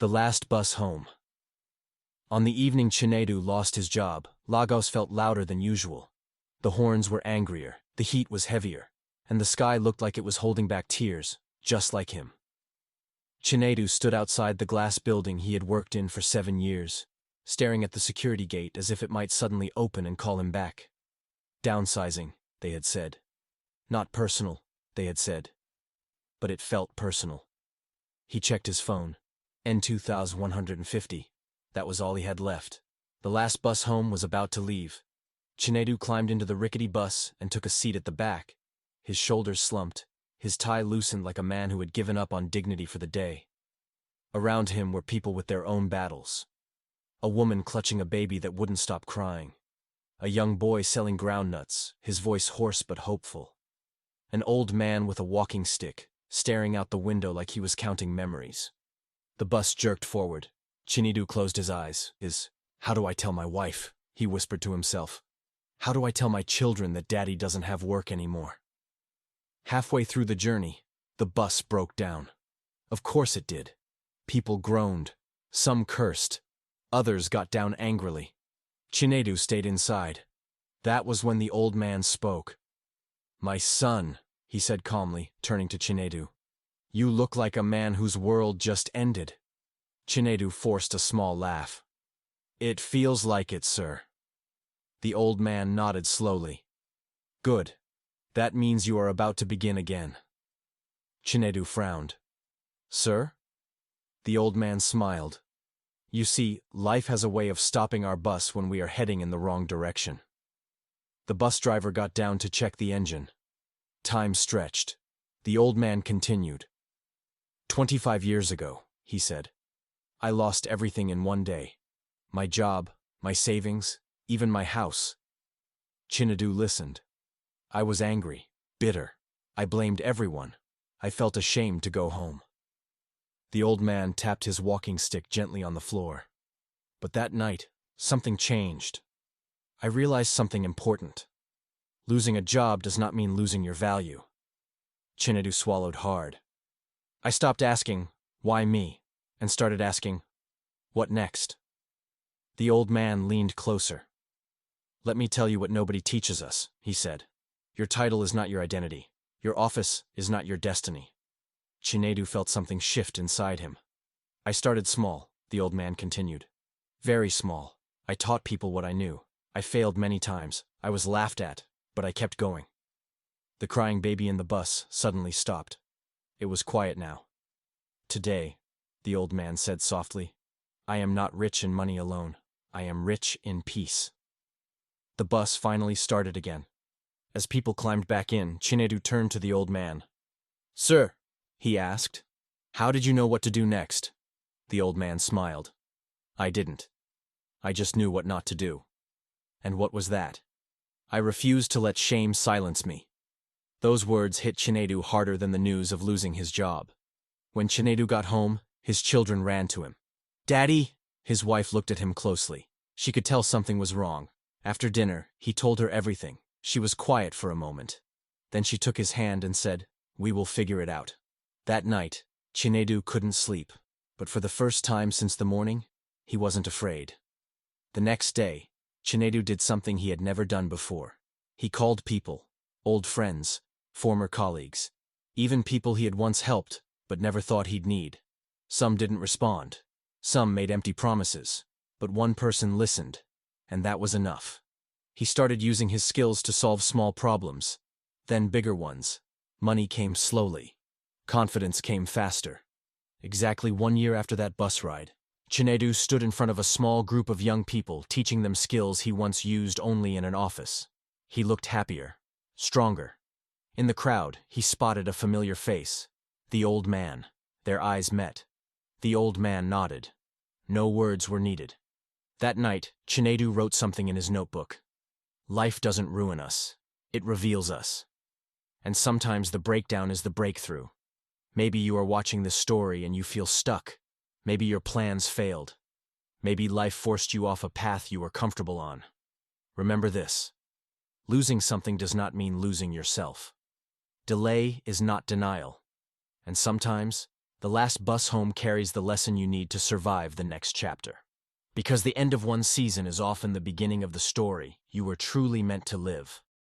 The last bus home. On the evening Chinedu lost his job, Lagos felt louder than usual. The horns were angrier, the heat was heavier, and the sky looked like it was holding back tears, just like him. Chinedu stood outside the glass building he had worked in for 7 years, staring at the security gate as if it might suddenly open and call him back. Downsizing, they had said. Not personal, they had said. But it felt personal. He checked his phone. N2150. That was all he had left. The last bus home was about to leave. Chinedu climbed into the rickety bus and took a seat at the back. His shoulders slumped, his tie loosened like a man who had given up on dignity for the day. Around him were people with their own battles. A woman clutching a baby that wouldn't stop crying. A young boy selling groundnuts, his voice hoarse but hopeful. An old man with a walking stick, staring out the window like he was counting memories. The bus jerked forward. Chinedu closed his eyes. How do I tell my wife? He whispered to himself. How do I tell my children that Daddy doesn't have work anymore? Halfway through the journey, the bus broke down. Of course it did. People groaned. Some cursed. Others got down angrily. Chinedu stayed inside. That was when the old man spoke. My son, he said calmly, turning to Chinedu. You look like a man whose world just ended. Chinedu forced a small laugh. It feels like it, sir. The old man nodded slowly. Good. That means you are about to begin again. Chinedu frowned. Sir? The old man smiled. You see, life has a way of stopping our bus when we are heading in the wrong direction. The bus driver got down to check the engine. Time stretched. The old man continued. 25 years ago, he said. I lost everything in one day. My job, my savings, even my house. Chinedu listened. I was angry, bitter. I blamed everyone. I felt ashamed to go home. The old man tapped his walking stick gently on the floor. But that night, something changed. I realized something important. Losing a job does not mean losing your value. Chinedu swallowed hard. I stopped asking, why me, and started asking, what next? The old man leaned closer. Let me tell you what nobody teaches us, he said. Your title is not your identity. Your office is not your destiny. Chinedu felt something shift inside him. I started small, the old man continued. Very small. I taught people what I knew. I failed many times. I was laughed at, but I kept going. The crying baby in the bus suddenly stopped. It was quiet now. Today, the old man said softly, I am not rich in money alone. I am rich in peace. The bus finally started again. As people climbed back in, Chinedu turned to the old man. Sir, he asked, how did you know what to do next? The old man smiled. I didn't. I just knew what not to do. And what was that? I refused to let shame silence me. Those words hit Chinedu harder than the news of losing his job. When Chinedu got home, his children ran to him. Daddy? His wife looked at him closely. She could tell something was wrong. After dinner, he told her everything. She was quiet for a moment. Then she took his hand and said, we will figure it out. That night, Chinedu couldn't sleep, but for the first time since the morning, he wasn't afraid. The next day, Chinedu did something he had never done before. He called people, old friends, former colleagues, even people he had once helped but never thought he'd need. Some didn't respond. Some made empty promises, but one person listened, and that was enough. He started using his skills to solve small problems, then bigger ones. Money came slowly. Confidence came faster. Exactly 1 year after that bus ride, Chinedu stood in front of a small group of young people, teaching them skills he once used only in an office. He looked happier, stronger. In the crowd, he spotted a familiar face. The old man. Their eyes met. The old man nodded. No words were needed. That night, Chinedu wrote something in his notebook. Life doesn't ruin us. It reveals us. And sometimes the breakdown is the breakthrough. Maybe you are watching this story and you feel stuck. Maybe your plans failed. Maybe life forced you off a path you were comfortable on. Remember this. Losing something does not mean losing yourself. Delay is not denial. And sometimes, The last bus home carries the lesson you need to survive the next chapter. Because the end of one season is often the beginning of the story you were truly meant to live.